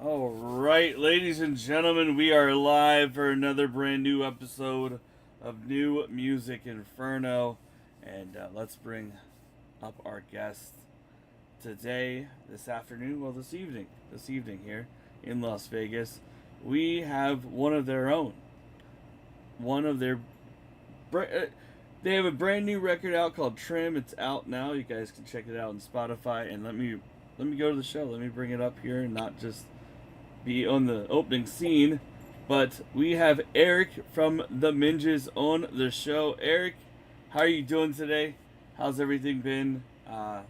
All right, ladies and gentlemen, we are live for another brand new episode of New Music Inferno, and let's bring up our guest today, this afternoon, well, this evening here in Las Vegas. We have one of their own, one of their. They have a brand new record out called Trim. It's out now. You guys can check it out on Spotify. And let me go to the show. Let me bring it up here and not just be on the opening scene, but we have Eric from the Minges on the show. Eric, how are you doing today? How's everything been? I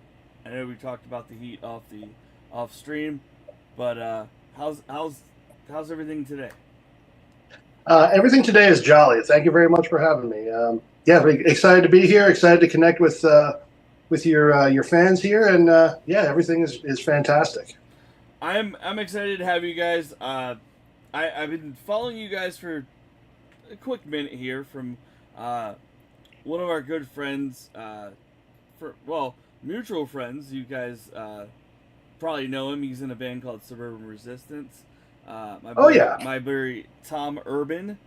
know we talked about the heat off stream, but how's everything today? Everything today is jolly. Thank you very much for having me. Yeah, excited to be here. Excited to connect with your fans here, and yeah, everything is fantastic. I'm excited to have you guys. I've been following you guys for a quick minute here from one of our good friends, mutual friends. You guys probably know him. He's in a band called Suburban Resistance. My buddy Tom Urban.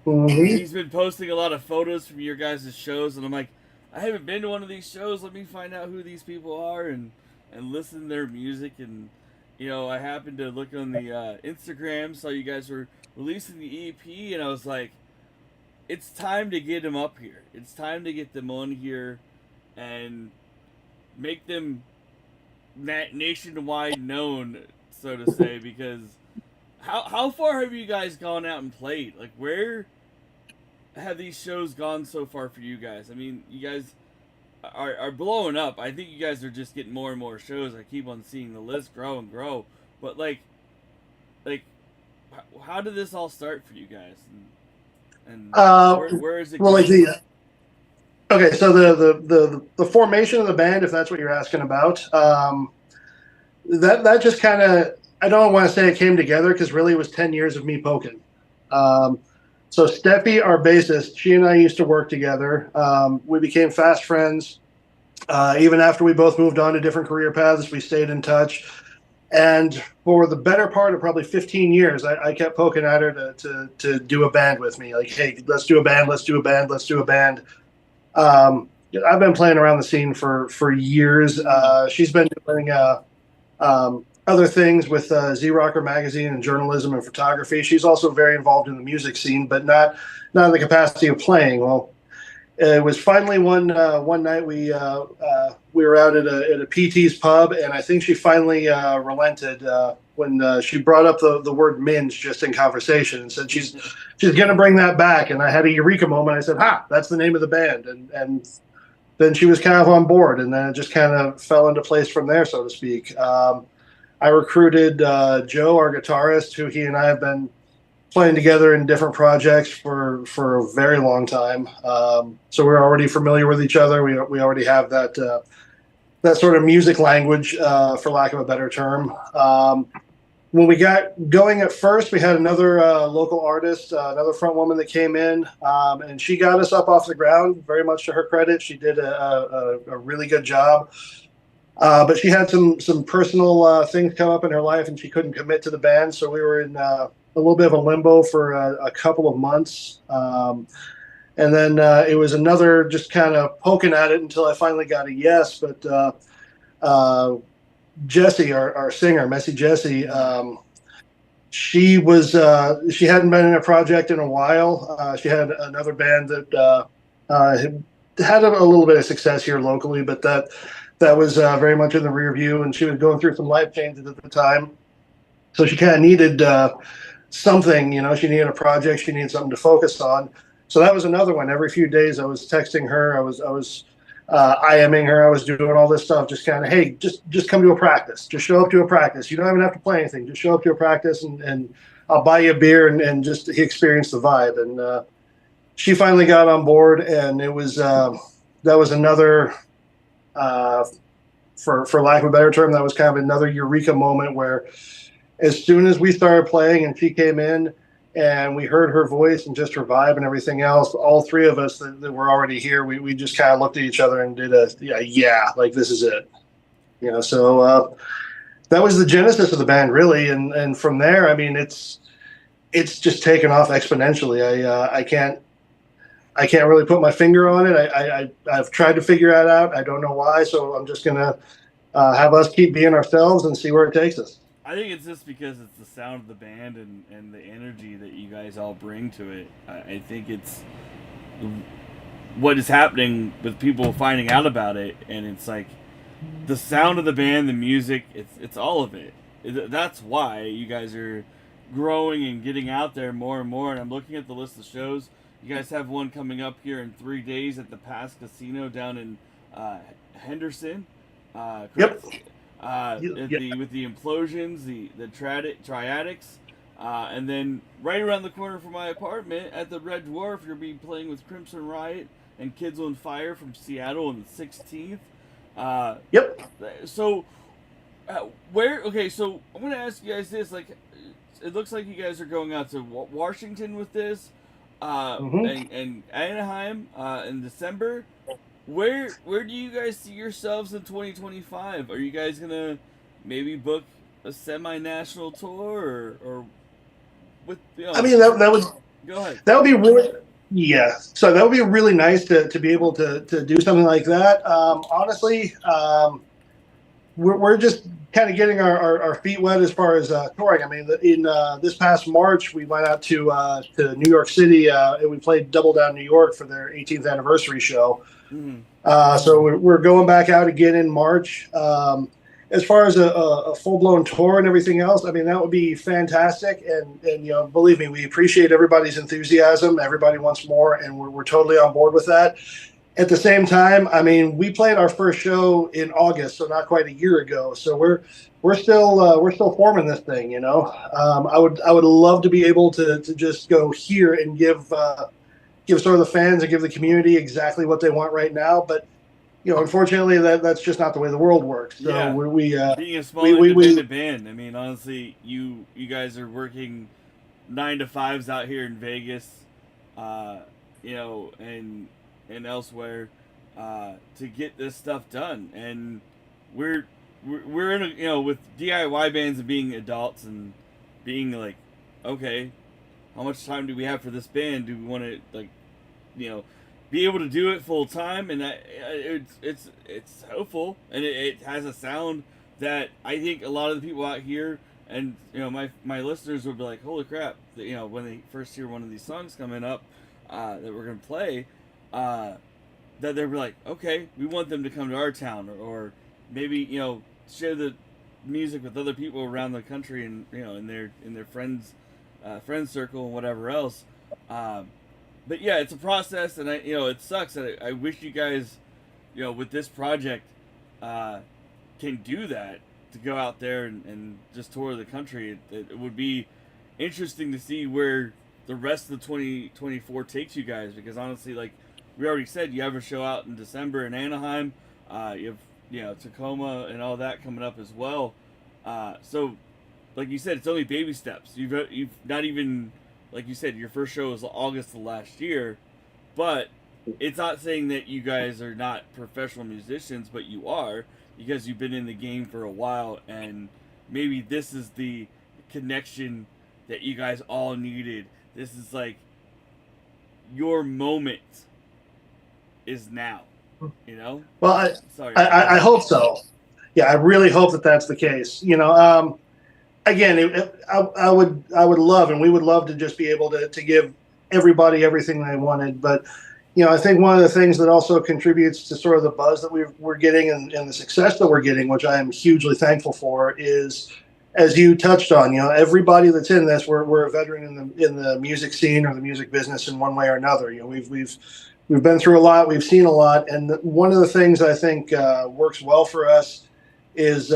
He's been posting a lot of photos from your guys' shows, and I'm like, I haven't been to one of these shows. Let me find out who these people are and listen to their music. And I happened to look on the Instagram, saw you guys were releasing the EP, and I was like, it's time to get them up here. It's time to get them on here and make them nationwide known, so to say, because how far have you guys gone out and played? Like, where have these shows gone so far for you guys? I mean, you guys are blowing up. I think you guys are just getting more and more shows. I keep on seeing the list grow and grow. But like, how did this all start for you guys? And where is it? Well, going? Okay, so the formation of the band, if that's what you're asking about, that just kind of, I don't want to say it came together because really it was 10 years of me poking. So Steffi, our bassist, she and I used to work together. We became fast friends. Even after we both moved on to different career paths, we stayed in touch. And for the better part of probably 15 years, I kept poking at her to do a band with me. Like, hey, let's do a band, let's do a band, let's do a band. I've been playing around the scene for years. She's been doing other things with Z-Rocker magazine and journalism and photography. She's also very involved in the music scene, but not in the capacity of playing. Well, it was finally one night we were out at a PT's pub, and I think she finally relented when she brought up the word Minge just in conversation and said she's going to bring that back. And I had a eureka moment. I said, that's the name of the band. And then she was kind of on board, and then it just kind of fell into place from there, so to speak. I recruited Joe, our guitarist, who he and I have been playing together in different projects for a very long time. So we're already familiar with each other. We already have that sort of music language, for lack of a better term. When we got going at first, we had another local artist, another front woman that came in, and she got us up off the ground, very much to her credit. She did a really good job. But she had some personal things come up in her life, and she couldn't commit to the band. So we were in a little bit of a limbo for a couple of months. And then it was another just kind of poking at it until I finally got a yes. But Jessie, our singer, Messy Jessie, she hadn't been in a project in a while. She had another band that had a little bit of success here locally, but that was very much in the rear view, and she was going through some life changes at the time. So she kind of needed something, she needed a project, she needed something to focus on. So that was another one. Every few days I was texting her, I was IMing her, I was doing all this stuff, just kind of, hey, just come to a practice. Just show up to a practice. You don't even have to play anything. Just show up to a practice and I'll buy you a beer and just experience the vibe. And she finally got on board, and it was that was another for lack of a better term, that was kind of another eureka moment where as soon as we started playing and she came in and we heard her voice and just her vibe and everything else, all three of us that were already here, we just kind of looked at each other and did like, this is it. So that was the genesis of the band, really, and from there, I mean, it's just taken off exponentially. I can't really put my finger on it. I've tried to figure that out. I don't know why, so I'm just gonna have us keep being ourselves and see where it takes us. I think it's just because it's the sound of the band and the energy that you guys all bring to it. I think it's what is happening with people finding out about it, and it's like the sound of the band, the music, it's all of it. That's why you guys are growing and getting out there more and more. And I'm looking at the list of shows. You guys have one coming up here in 3 days at the Pass Casino down in Henderson. Yep. With the implosions, the triadics, and then right around the corner from my apartment at the Red Dwarf, you'll be playing with Crimson Riot and Kids on Fire from Seattle on the 16th. Yep. So, where? Okay, so I'm gonna ask you guys this. Like, it looks like you guys are going out to Washington with this, and Anaheim in December. Where do you guys see yourselves in 2025? Are you guys gonna maybe book a semi-national tour or with? I mean, that would go ahead. That would be really, yeah. So that would be really nice to be able to do something like that. Honestly, we're just kind of getting our feet wet as far as touring. I mean, in this past March, we went out to New York City and we played Double Down New York for their 18th anniversary show. Mm-hmm. So we're going back out again in March. As far as a full-blown tour and everything else, I mean, that would be fantastic. And you know, believe me, we appreciate everybody's enthusiasm. Everybody wants more, and we're totally on board with that. At the same time, I mean, we played our first show in August, so not quite a year ago. So we're still forming this thing, you know. I would love to be able to just go here and give sort of the fans and give the community exactly what they want right now, but you know, unfortunately, that's just not the way the world works. So yeah. Being a small independent band, I mean, honestly, you guys are working 9 to 5s out here in Vegas, you know, and elsewhere to get this stuff done, and we're in a, you know, with DIY bands and being adults and being like, okay, how much time do we have for this band? Do we want to, like, you know, be able to do it full time? And it's hopeful, and it has a sound that I think a lot of the people out here, and you know, my listeners would be like, holy crap, you know, when they first hear one of these songs coming up that we're gonna play, that they'll be like, okay, we want them to come to our town, or maybe, you know, share the music with other people around the country, and you know, in their friends circle and whatever else. But yeah, it's a process, and you know, it sucks. I wish you guys, you know, with this project, can do that, to go out there and just tour the country. It would be interesting to see where the rest of the 2024 takes you guys, because honestly, like we already said, you have a show out in December in Anaheim. You have, you know, Tacoma and all that coming up as well. So, like you said, it's only baby steps. You've not even, like you said, your first show was August of last year, but it's not saying that you guys are not professional musicians, but you are, because you've been in the game for a while, and maybe this is the connection that you guys all needed. This is like your moment is now, you know? Well, I hope so. Yeah, I really hope that that's the case. You know, again, I would love, and we would love to just be able to give everybody everything they wanted. But, you know, I think one of the things that also contributes to sort of the buzz that we're getting and the success that we're getting, which I am hugely thankful for, is, as you touched on, you know, everybody that's in this, we're a veteran in the music scene or the music business in one way or another. You know, we've been through a lot, we've seen a lot, and one of the things I think works well for us is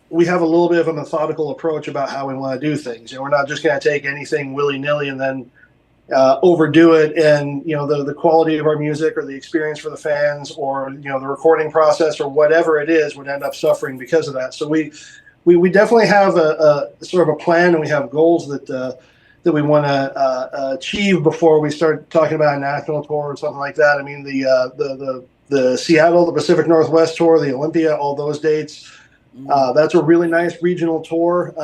we have a little bit of a methodical approach about how we want to do things. You know, we're not just going to take anything willy-nilly and then overdo it, and you know, the quality of our music or the experience for the fans, or you know, the recording process or whatever it is, would end up suffering because of that. So we definitely have a sort of a plan, and we have goals that we want to achieve before we start talking about a national tour or something like that. I mean, the Seattle, the Pacific Northwest tour, the Olympia, all those dates. That's a really nice regional tour.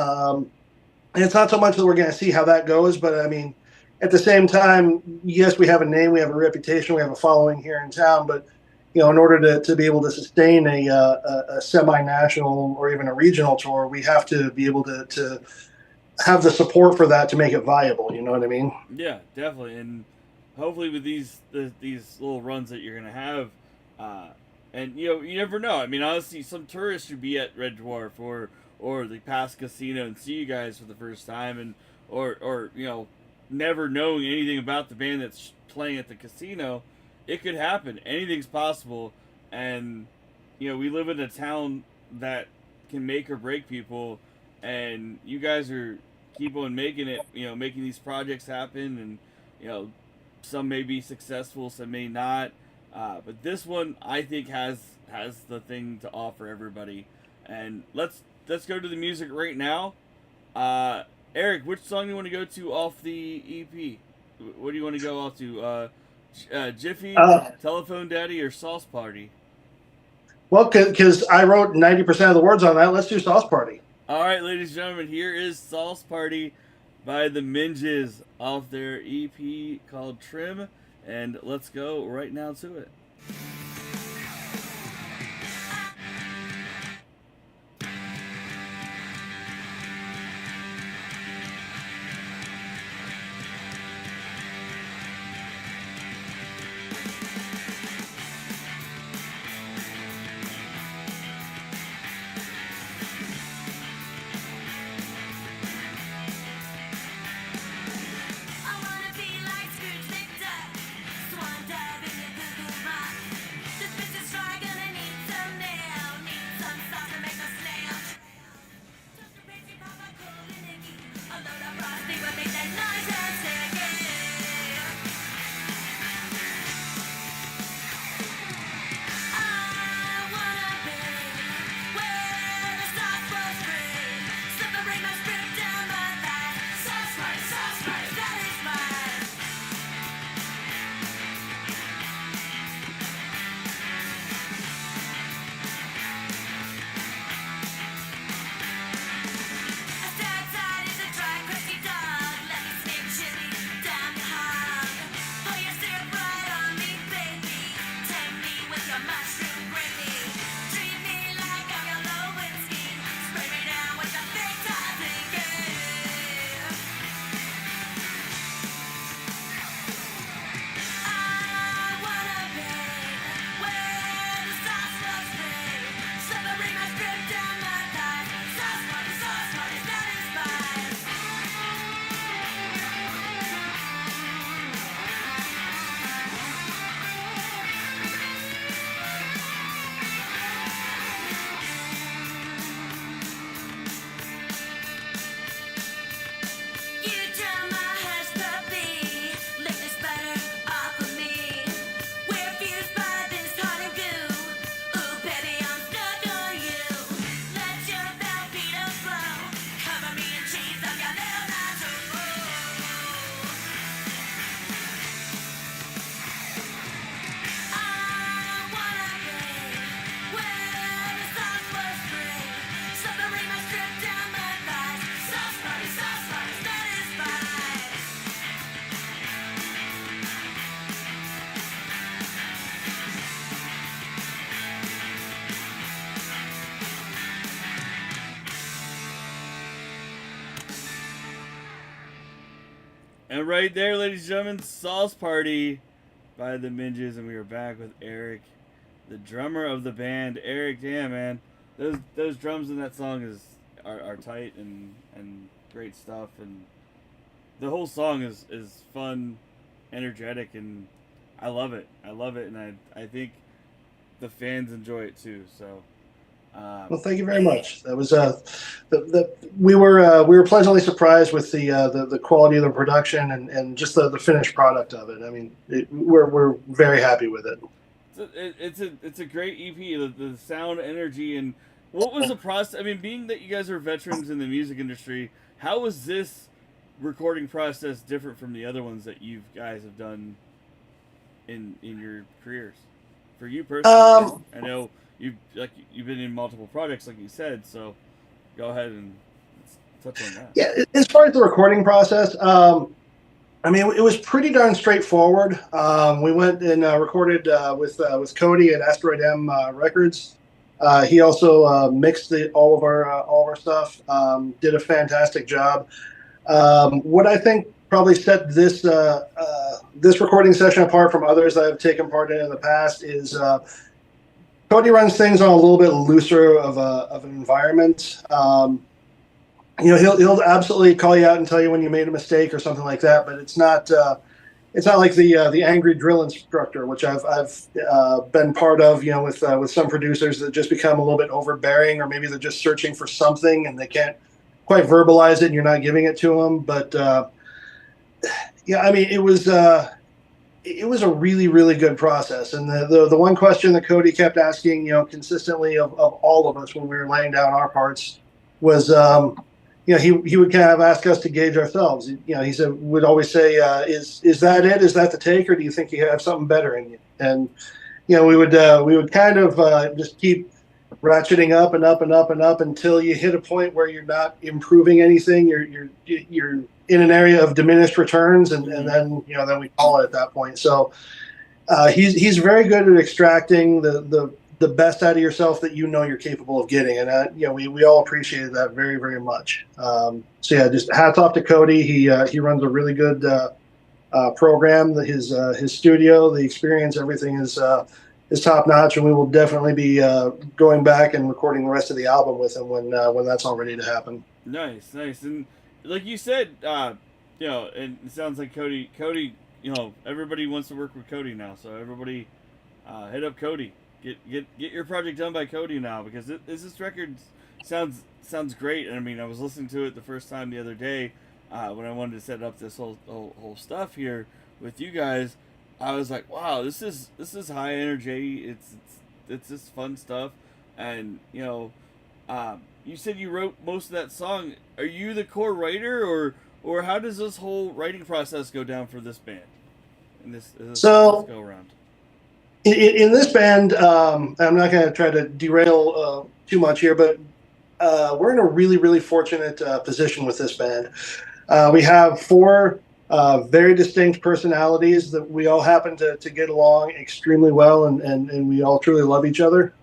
And it's not so much that we're going to see how that goes, but I mean, at the same time, yes, we have a name, we have a reputation, we have a following here in town, but in order to be able to sustain a semi-national or even a regional tour, we have to be able to have the support for that to make it viable. You know what I mean? Yeah, definitely, and hopefully with these little runs that you're gonna have, uh, and you never know. I mean, honestly, some tourists should be at Red Dwarf or the past casino and see you guys for the first time, and or never knowing anything about the band that's playing at the casino. It could happen. Anything's possible, and we live in a town that can make or break people, and you guys are keep on making it, making these projects happen, and some may be successful, some may not. But this one, I think, has the thing to offer everybody. And let's go to the music right now. Eric, which song do you want to go to off the EP? What do you want to go off to? Jiffy, Telephone Daddy, or Sauce Party? Well, because I wrote 90% of the words on that, let's do Sauce Party. All right, ladies and gentlemen, here is Sauce Party by the Minges off their EP called Trim, and let's go right now to it. And right there, ladies and gentlemen, Sauce Party by the Minges, and we are back with Eric, the drummer of the band. Eric, damn man, those drums in that song are tight and great stuff, and the whole song is fun, energetic, and I love it. I love it, and I think the fans enjoy it too. So. Well, thank you very much. That was we were pleasantly surprised with the quality of the production and just the finished product of it. I mean, we're very happy with it. It's a great EP. The sound, energy, and what was the process? I mean, being that you guys are veterans in the music industry, how was this recording process different from the other ones that you guys have done in your careers? for you personally? Um, I know you've been in multiple projects, like you said. So go ahead and touch on that. yeah, as far as the recording process, I mean, it was pretty darn straightforward. We went and recorded with Cody at Asteroid M Records. He also mixed all of our stuff. Did a fantastic job. What I think probably set this recording session apart from others that I've taken part in the past is Cody runs things on a little bit looser of an environment. He'll absolutely call you out and tell you when you made a mistake or something like that, but it's not like the angry drill instructor, which I've been part of, with some producers that just become a little bit overbearing, or maybe they're just searching for something and they can't quite verbalize it, and you're not giving it to them. But yeah, I mean, it was a really, really good process. And the one question that Cody kept asking, consistently of all of us when we were laying down our parts was, he would kind of ask us to gauge ourselves. He said, would always say, is that it? Is that the take? Or do you think you have something better in you? And, we would kind of just keep ratcheting up and up and up and up until you hit a point where you're not improving anything. You're in an area of diminished returns, and then we call it at that point. So he's very good at extracting the best out of yourself that you're capable of getting, and we all appreciated that very, very much. So yeah, just hats off to Cody. He runs a really good program. His studio, the experience, everything is top notch, and we will definitely be going back and recording the rest of the album with him when that's all ready to happen. Nice, and like you said, and it sounds like Cody, everybody wants to work with Cody now. So everybody, hit up Cody. Get your project done by Cody now, because this record sounds great. And I mean, I was listening to it the first time the other day when I wanted to set up this whole stuff here with you guys. I was like, wow, this is high energy. It's just fun stuff, and you said you wrote most of that song. Are you the core writer, or how does this whole writing process go down for this band? This go around. In this band, I'm not going to try to derail too much here, but we're in a really, really fortunate position with this band. We have four very distinct personalities that we all happen to get along extremely well, and we all truly love each other.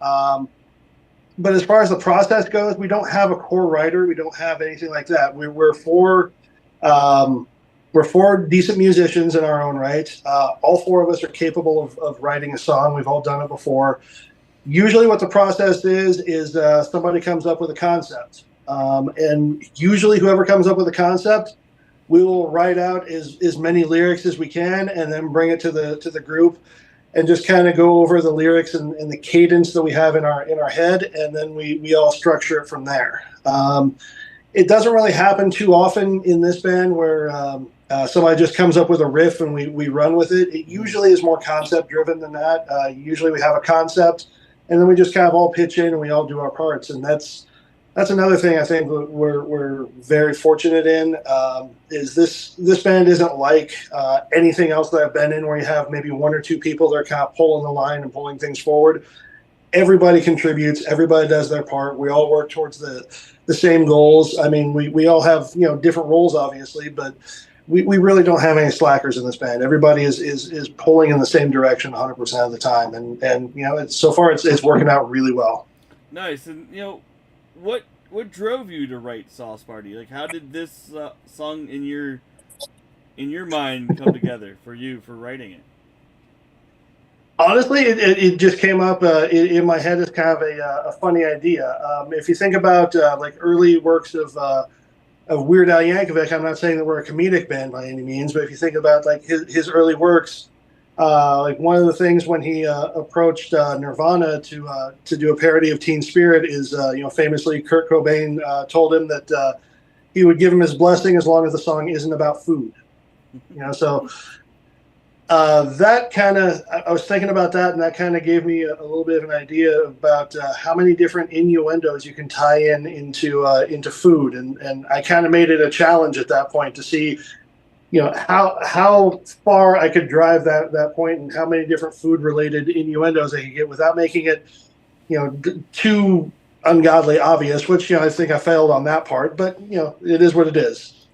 But as far as the process goes, we don't have a core writer. We don't have anything like that. We're four decent musicians in our own right. All four of us are capable of writing a song. We've all done it before. Usually what the process is somebody comes up with a concept. And usually whoever comes up with a concept, we will write out as many lyrics as we can, and then bring it to the group and just kind of go over the lyrics and the cadence that we have in our head, and then we all structure it from there. It doesn't really happen too often in this band where somebody just comes up with a riff and we run with it. It usually is more concept driven than that. Usually we have a concept, and then we just kind of all pitch in and we all do our parts. And that's another thing I think we're very fortunate in, is this band isn't like anything else that I've been in, where you have maybe one or two people that are kind of pulling the line and pulling things forward. Everybody contributes. Everybody does their part. We all work towards the same goals. I mean, we all have different roles, obviously, but we really don't have any slackers in this band. Everybody is pulling in the same direction 100% of the time, and so far it's working out really well. Nice. And what drove you to write Sauce Party? Like, how did this song in your mind come together for you for writing it? Honestly, it just came up in my head as kind of a funny idea. If you think about like early works of Weird Al Yankovic, I'm not saying that we're a comedic band by any means, but if you think about like his early works, like one of the things when he approached Nirvana to do a parody of Teen Spirit is, famously Kurt Cobain told him that he would give him his blessing as long as the song isn't about food. So that kind of, I was thinking about that, and that kind of gave me a little bit of an idea about how many different innuendos you can tie into food, and I kind of made it a challenge at that point to see how far I could drive that point, and how many different food related innuendos I could get without making it too ungodly obvious. Which I think I failed on that part, but it is what it is.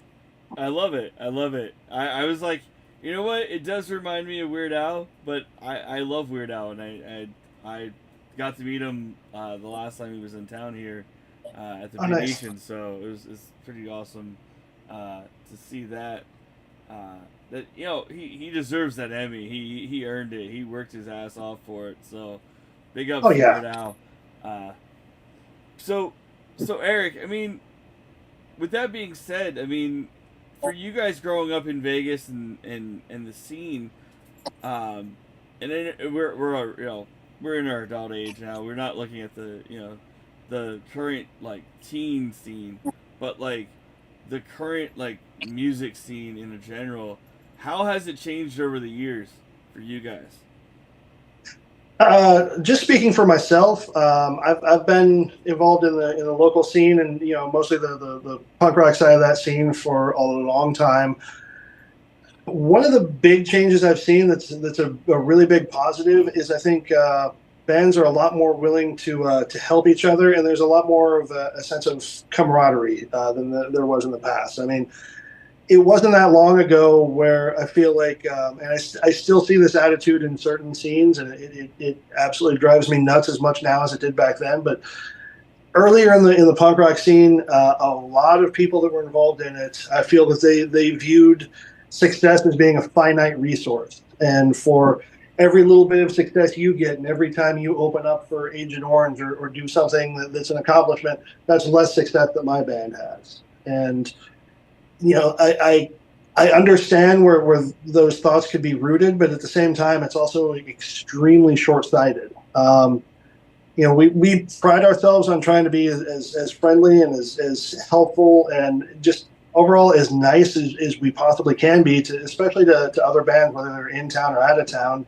I love it. I love it. I was like, you know what? It does remind me of Weird Al, but I love Weird Al, and I got to meet him the last time he was in town here at the Oh, nice. Venetian, so it's pretty awesome to see that. That he deserves that Emmy. He earned it. He worked his ass off for it. So big Oh ups to yeah. Weird Al. Uh, so so Eric, I mean, with that being said, I mean, for you guys growing up in Vegas and the scene, um, and then we're in our adult age now. We're not looking at the current like teen scene, but like the current like music scene in general. How has it changed over the years for you guys? Just speaking for myself, I've been involved in the local scene, and mostly the punk rock side of that scene for a long time. One of the big changes I've seen that's a really big positive is, I think, bands are a lot more willing to help each other, and there's a lot more of a sense of camaraderie than there was in the past. I mean, it wasn't that long ago where I feel like, and I still see this attitude in certain scenes, and it absolutely drives me nuts as much now as it did back then. But earlier in the punk rock scene, a lot of people that were involved in it, I feel that they viewed success as being a finite resource, and for every little bit of success you get, and every time you open up for Agent Orange, or do something that's an accomplishment, that's less success that my band has. And I understand where those thoughts could be rooted, but at the same time, it's also extremely short sighted. We pride ourselves on trying to be as friendly and as helpful and just overall as nice as we possibly can be, to especially to other bands, whether they're in town or out of town.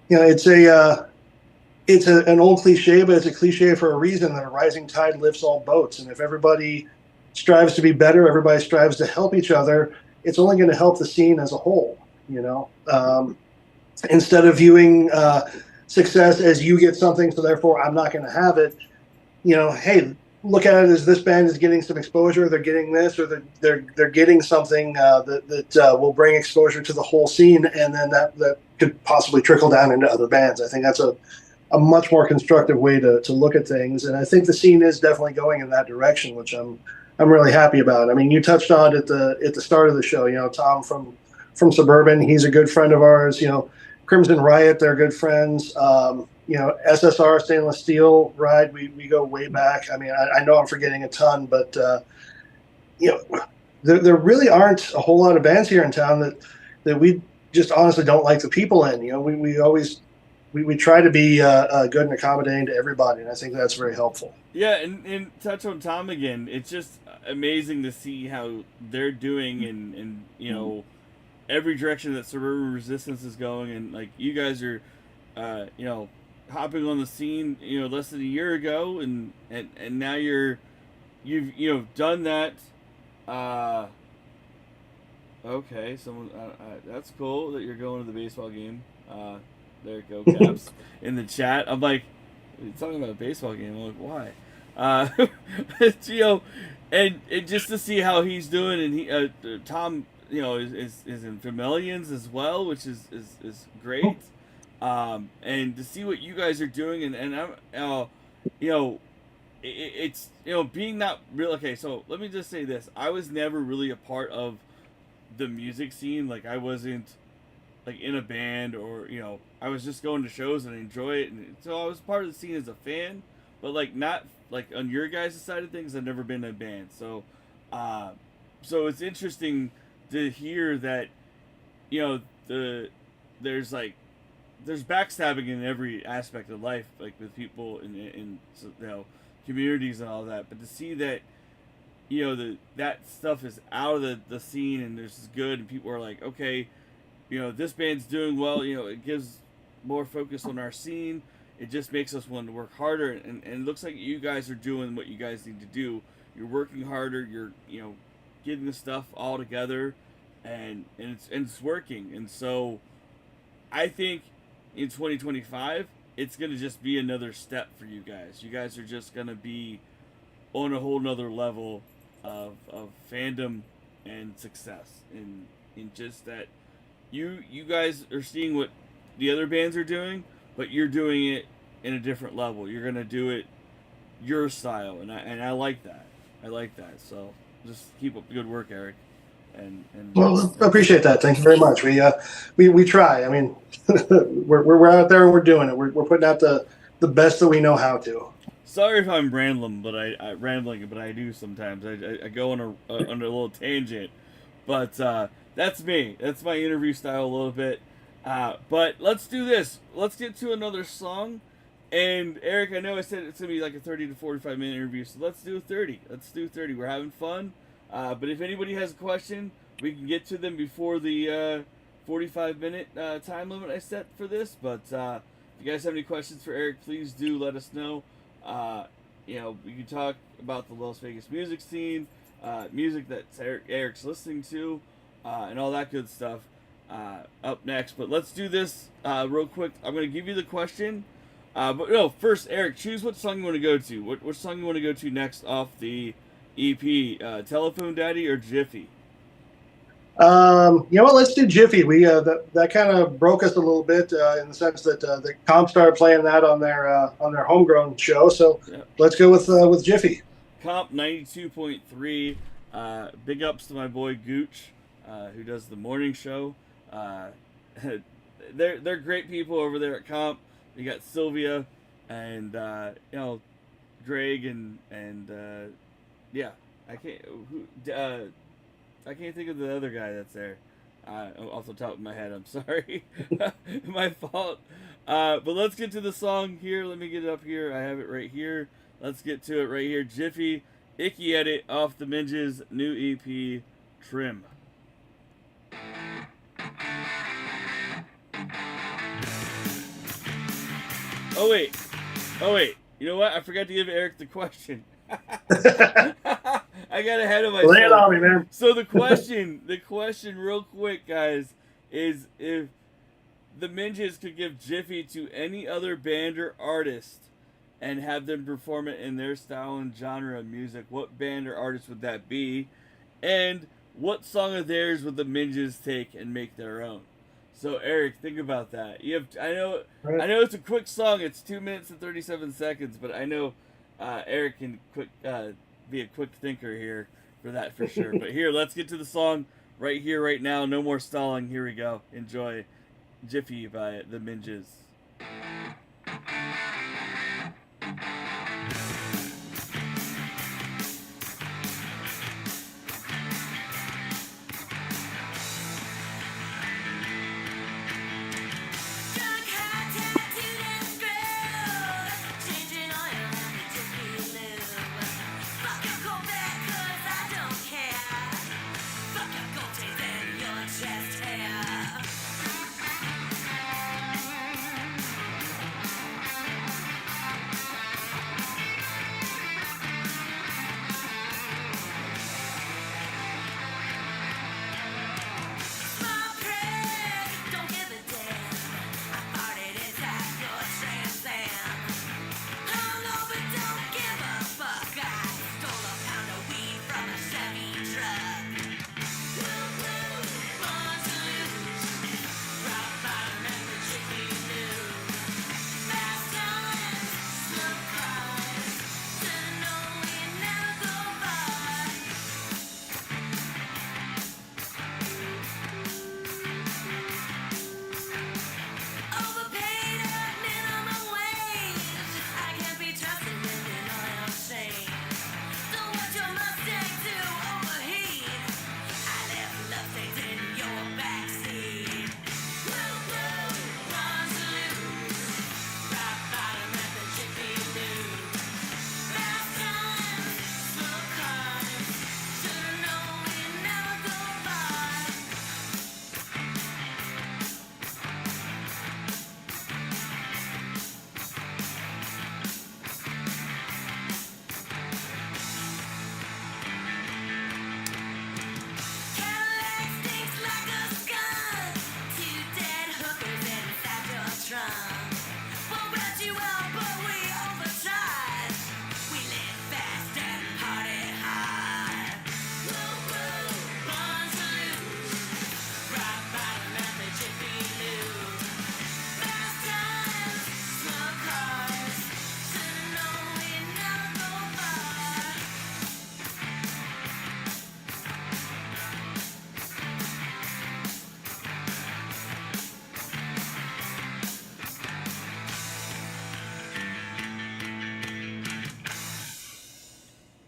It's an old cliche, but it's a cliche for a reason, that a rising tide lifts all boats. And if everybody strives to be better, everybody strives to help each other, it's only going to help the scene as a whole. Instead of viewing success as you get something, so therefore I'm not going to have it. Hey, look at it as this band is getting some exposure. They're getting this, or they're getting something that will bring exposure to the whole scene, and then that could possibly trickle down into other bands. I think that's a much more constructive way to look at things, and I think the scene is definitely going in that direction, which I'm really happy about. I mean, you touched on at the start of the show. Tom from Suburban, he's a good friend of ours. Crimson Riot, they're good friends. SSR Stainless Steel Ride, we go way back. I mean, I know I'm forgetting a ton, but there really aren't a whole lot of bands here in town that we just honestly don't like the people in. We always we try to be good and accommodating to everybody, and I think that's very helpful. Yeah, and touch on Tom again. It's just amazing to see how they're doing, and every direction that Suburban Resistance is going, and like you guys are, hopping on the scene, less than a year ago, and now you've done that. Uh, okay, someone that's cool that you're going to the baseball game. There you go, Caps in the chat. I'm like, you're talking about a baseball game. I'm like, why? And just to see how he's doing, and Tom, is in Familians as well, which is great. And to see what you guys are doing, and I'm, it's being not real. Okay, so let me just say this: I was never really a part of the music scene. Like I wasn't like in a band, or I was just going to shows and enjoy it, and so I was part of the scene as a fan, but like not like on your guys' side of things. I've never been in a band, so it's interesting to hear that there's like there's backstabbing in every aspect of life, like with people in communities and all that, but to see that that stuff is out of the scene, and there's good, and people are like, okay, this band's doing well. It gives more focus on our scene. It just makes us want to work harder, and it looks like you guys are doing what you guys need to do. You're working harder. You're getting the stuff all together, and it's working. And so I think in 2025 it's gonna just be another step for you guys. You guys are just gonna be on a whole nother level of fandom and success. In just that you guys are seeing what the other bands are doing, but you're doing it in a different level. You're gonna do it your style, and I like that. I like that. So just keep up the good work, Eric. And Well, I appreciate that. Thank you very much. We try. I mean, we're out there and we're doing it. We're putting out the best that we know how to. sorry if I'm rambling, but I do sometimes. I go on a little tangent, but that's me. That's my interview style a little bit. But let's do this. Let's get to another song. And Eric, I know I said it's gonna be like a 30 to 45 minute interview, so let's do 30. Let's do 30. We're having fun. But if anybody has a question, we can get to them before the 45-minute time limit I set for this. But if you guys have any questions for Eric, please do let us know. We can talk about the Las Vegas music scene, music that Eric's listening to, and all that good stuff up next. But let's do this real quick. I'm going to give you the question. But no, first, Eric, choose what song you want to go to. What song you want to go to next off the EP? Telephone Daddy or Jiffy? You know what? Let's do Jiffy. We that kind of broke us a little bit in the sense that the Comp started playing that on their homegrown show. So let's go with Jiffy. Comp 92.3. Big ups to my boy Gooch, who does the morning show. They're great people over there at Comp. You got Sylvia and Greg and yeah, I can't think of the other guy that's there. Off the top of my head, I'm sorry, my fault. But let's get to the song here. Let me get it up here. I have it right here. Let's get to it right here. Jiffy, Icky Edit off the Minges new EP, Trim. Oh wait. You know what? I forgot to give Eric the question. I got ahead of myself. Lay it on me, man. So the question, real quick, guys, is if the Minges could give Jiffy to any other band or artist and have them perform it in their style and genre of music, what band or artist would that be? And what song of theirs would the Minges take and make their own? So Eric, think about that. I know it's a quick song. It's 2 minutes and 37 seconds, but I know Eric can be a quick thinker here for that for sure. But here, let's get to the song right here, right now. No more stalling. Here we go. Enjoy Jiffy by the Minges.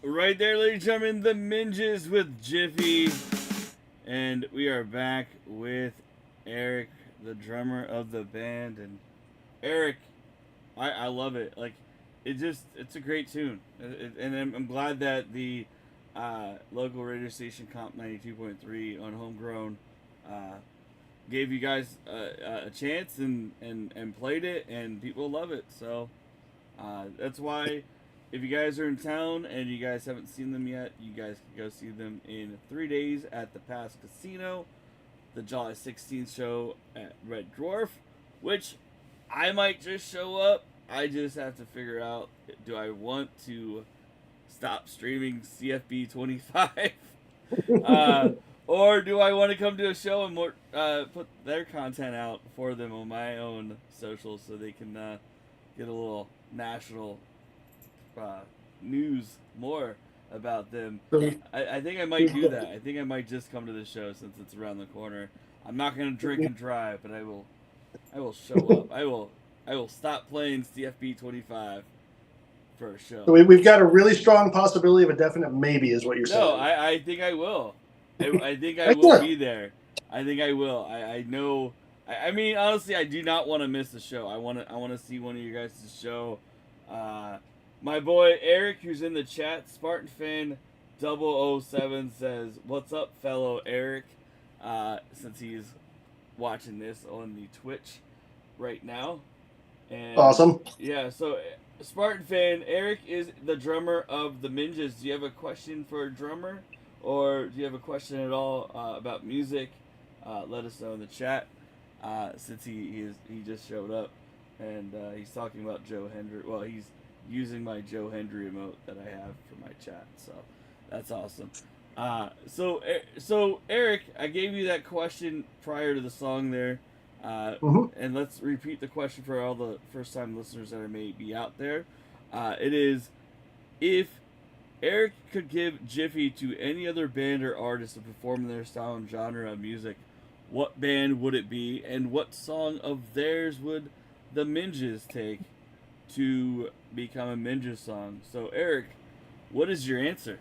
Right there, ladies and gentlemen, the Minges with Jiffy. And we are back with Eric, the drummer of the band. And Eric, I love it. Like, it's a great tune. And I'm glad that the local radio station, Comp 92.3 on Homegrown, gave you guys a chance and played it, and people love it. So that's why, if you guys are in town and you guys haven't seen them yet, you guys can go see them in 3 days at the Pass Casino, the July 16th show at Red Dwarf, which I might just show up. I just have to figure out, do I want to stop streaming CFB 25? Or do I want to come to a show and more put their content out for them on my own socials so they can get a little national news more about them? I think I might do that. I think I might just come to the show since it's around the corner. I'm not gonna drink and drive, but I will show up. I will stop playing CFB 25 for a show. So we've got a really strong possibility of a definite maybe, is what you're saying. No, I think I will. I think I will be there. I think I will. I know. I mean, honestly, I do not want to miss the show. I want to see one of you guys' show. My boy Eric, who's in the chat, Spartan Fan 007 says, "What's up, fellow Eric?" Since he's watching this on the Twitch right now. And awesome. Yeah, so Spartan Fan, Eric is the drummer of the Minges. Do you have a question for a drummer? Or do you have a question at all about music? Let us know in the chat. Since he just showed up, and he's talking about Joe Hendry. Well, he's using my Joe Hendry emote that I have for my chat, so that's awesome. So Eric, I gave you that question prior to the song there, and let's repeat the question for all the first-time listeners that may be out there. It is, if Eric could give Jiffy to any other band or artist to perform in their style and genre of music, what band would it be, and what song of theirs would the Minges take to become a Minges song? So, Eric, what is your answer?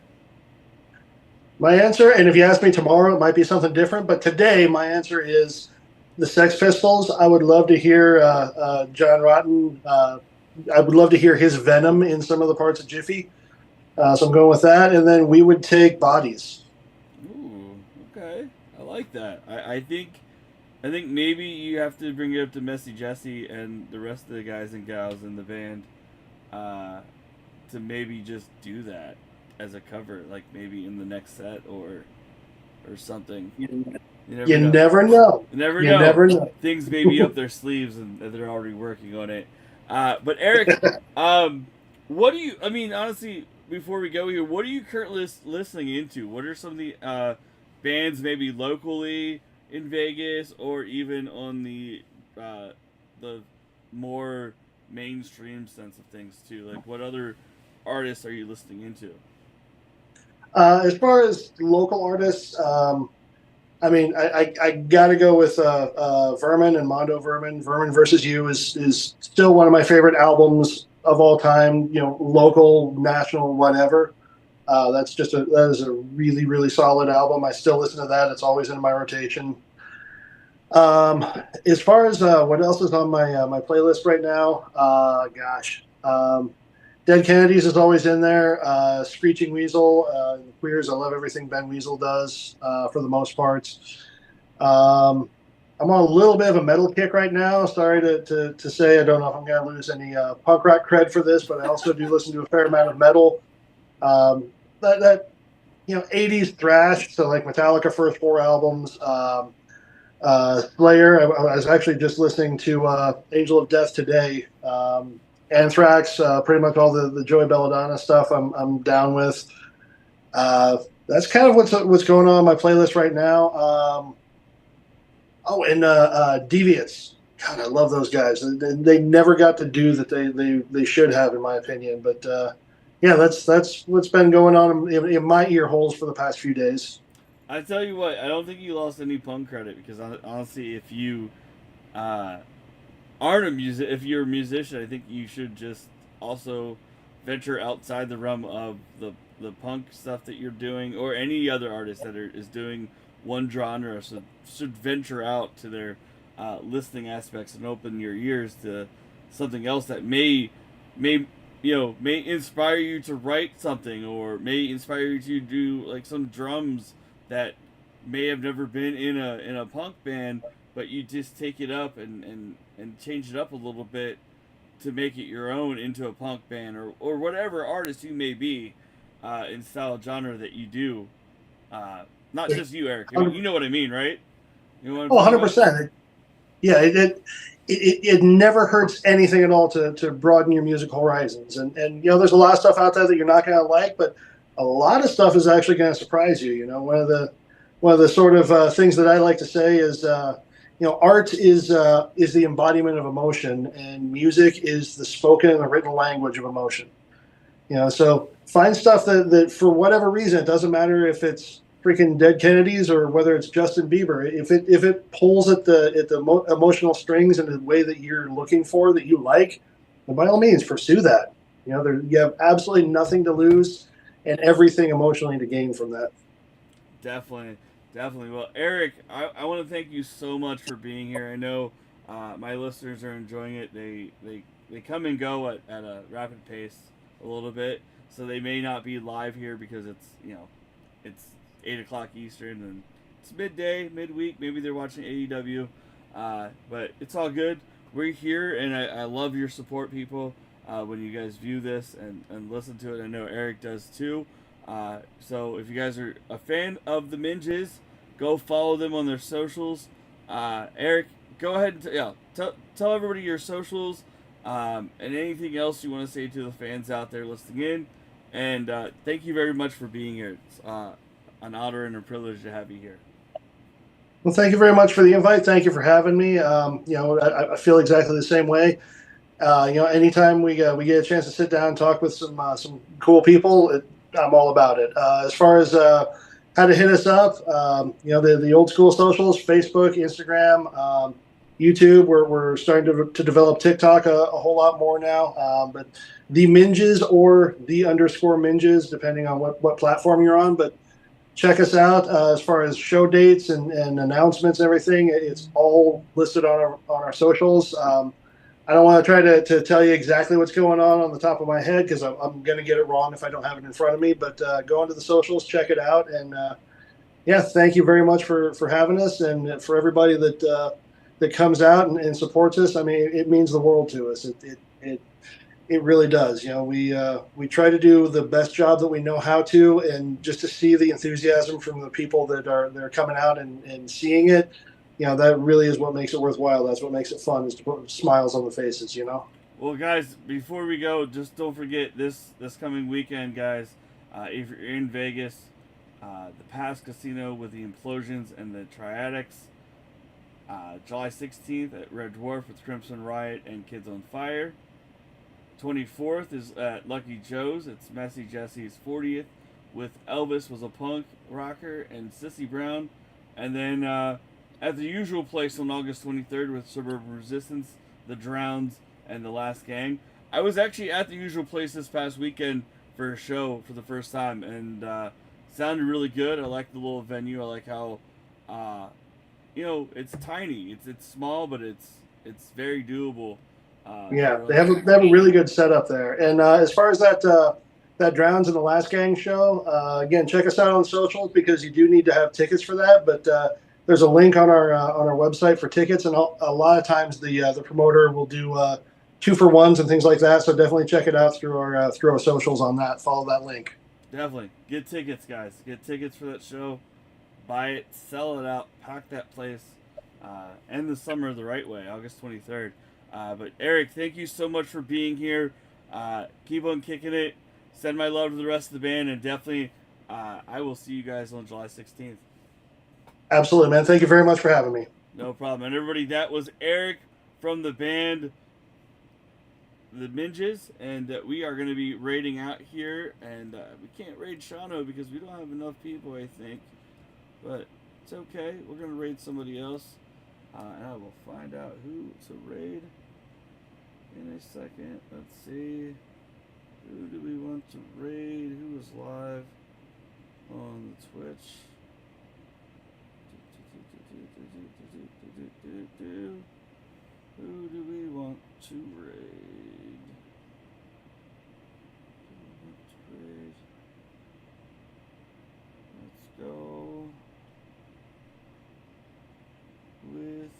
My answer, and if you ask me tomorrow, it might be something different, but today my answer is the Sex Pistols. I would love to hear John Rotten. I would love to hear his Venom in some of the parts of Jiffy. So I'm going with that, and then we would take Bodies. Ooh, okay, I like that. I think maybe you have to bring it up to Messy Jesse and the rest of the guys and gals in the band, to maybe just do that as a cover, like maybe in the next set or something. You never know. You never know. Things may be up their sleeves and they're already working on it. But Eric, what do you? I mean, honestly, before we go here, what are you currently listening into? What are some of the bands maybe locally in Vegas or even on the more mainstream sense of things too? Like, what other artists are you listening into? As far as local artists, I mean, I got to go with Vermin and Mondo Vermin. Vermin versus You is still one of my favorite albums of all time. You know, local, national, whatever. That is a really, really solid album. I still listen to that. It's always in my rotation. As far as what else is on my playlist right now, Dead Kennedys is always in there. Screeching Weasel, Queers. I love everything Ben Weasel does for the most part. I'm on a little bit of a metal kick right now. Sorry to say, I don't know if I'm going to lose any punk rock cred for this, but I also do listen to a fair amount of metal. That 80s thrash, so like Metallica first 4 albums. Slayer. I was actually just listening to Angel of Death today. Anthrax, pretty much all the Joey Belladonna stuff I'm down with. That's kind of what's going on my playlist right now. And Deviants. God, I love those guys. They never got to do that they should have, in my opinion. But yeah, that's what's been going on in my ear holes for the past few days. I tell you what, I don't think you lost any punk credit, because honestly, if you if you're a musician, I think you should just also venture outside the realm of the the punk stuff that you're doing, or any other artist that is doing one genre, should venture out to their listening aspects and open your ears to something else that may may inspire you to write something, or may inspire you to do like some drums that may have never been in a punk band, but you just take it up and change it up a little bit to make it your own into a punk band, or whatever artist you may be in style genre that you do. Not just you, Eric. I mean, you know what I mean, right? You know what I'm Oh, talking about? 100%. Yeah, it never hurts anything at all to broaden your musical horizons. And there's a lot of stuff out there that you're not going to like, but a lot of stuff is actually going to surprise you. One of the sort of things that I like to say is, art is the embodiment of emotion, and music is the spoken and the written language of emotion. So find stuff that for whatever reason, it doesn't matter if it's freaking Dead Kennedys or whether it's Justin Bieber. If it pulls at the emotional strings in the way that you're looking for, that you like, then by all means pursue that. You have absolutely nothing to lose and everything emotionally to gain from that. Definitely, definitely. Well, Eric, I want to thank you so much for being here. I know my listeners are enjoying it. They come and go at a rapid pace a little bit, so they may not be live here because it's 8 o'clock Eastern and it's midday, midweek. Maybe they're watching AEW, but it's all good. We're here, and I love your support, people. When you guys view this and listen to it, I know Eric does too. So if you guys are a fan of the Minges, go follow them on their socials. Eric, go ahead and tell everybody your socials, and anything else you want to say to the fans out there listening in. And thank you very much for being here. It's an honor and a privilege to have you here. Well, thank you very much for the invite. Thank you for having me. I feel exactly the same way. Anytime we get a chance to sit down and talk with some cool people, I'm all about it. As far as how to hit us up, the old school socials: Facebook, Instagram, YouTube. We're starting to develop TikTok a whole lot more now. But the Minges or _Minges, depending on what platform you're on. But check us out as far as show dates and announcements and everything. It's all listed on our socials. I don't want to try to tell you exactly what's going on the top of my head, because I'm going to get it wrong if I don't have it in front of me. But go onto the socials, check it out, and thank you very much for having us, and for everybody that comes out and supports us. I mean, it means the world to us. It really does. We try to do the best job that we know how to, and just to see the enthusiasm from the people that are coming out and seeing it. That really is what makes it worthwhile. That's what makes it fun, is to put smiles on the faces. Well, guys, before we go, just don't forget this coming weekend, guys. If you're in Vegas, the Pass Casino with the Implosions and the Triadics, July 16th at Red Dwarf with Crimson Riot and Kids on Fire. 24th is at Lucky Joe's. It's Messy Jesse's 40th with Elvis Was a Punk Rocker and Sissy Brown. And then at the usual place on August 23rd with Suburban Resistance, The Drowns, and The Last Gang. I was actually at the usual place this past weekend for a show for the first time, and sounded really good. I like the little venue. I like how it's tiny. It's small, but it's very doable. Yeah, they have a really good setup there. And as far as that Drowns and The Last Gang show, again, check us out on socials, because you do need to have tickets for that. But there's a link on our website for tickets, and a lot of times the promoter will do 2-for-1s and things like that. So definitely check it out through our socials on that. Follow that link. Definitely get tickets, guys. Get tickets for that show. Buy it, sell it out, pack that place. End the summer the right way, August 23rd. But Eric, thank you so much for being here. Keep on kicking it. Send my love to the rest of the band, and definitely I will see you guys on July 16th. Absolutely, man. Thank you very much for having me. No problem. And everybody, that was Eric from the band The Minges, and we are going to be raiding out here, and we can't raid Shano because we don't have enough people, I think. But it's okay. We're going to raid somebody else. And I will find out who to raid in a second. Let's see. Who do we want to raid? Who is live on the Twitch? Who do we want to raid? Let's go with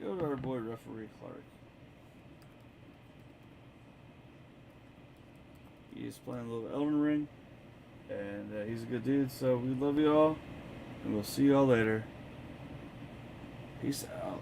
go to our boy Referee Clark. He's playing a little Elden Ring, and he's a good dude. So we love you all, and we'll see you all later. Peace out.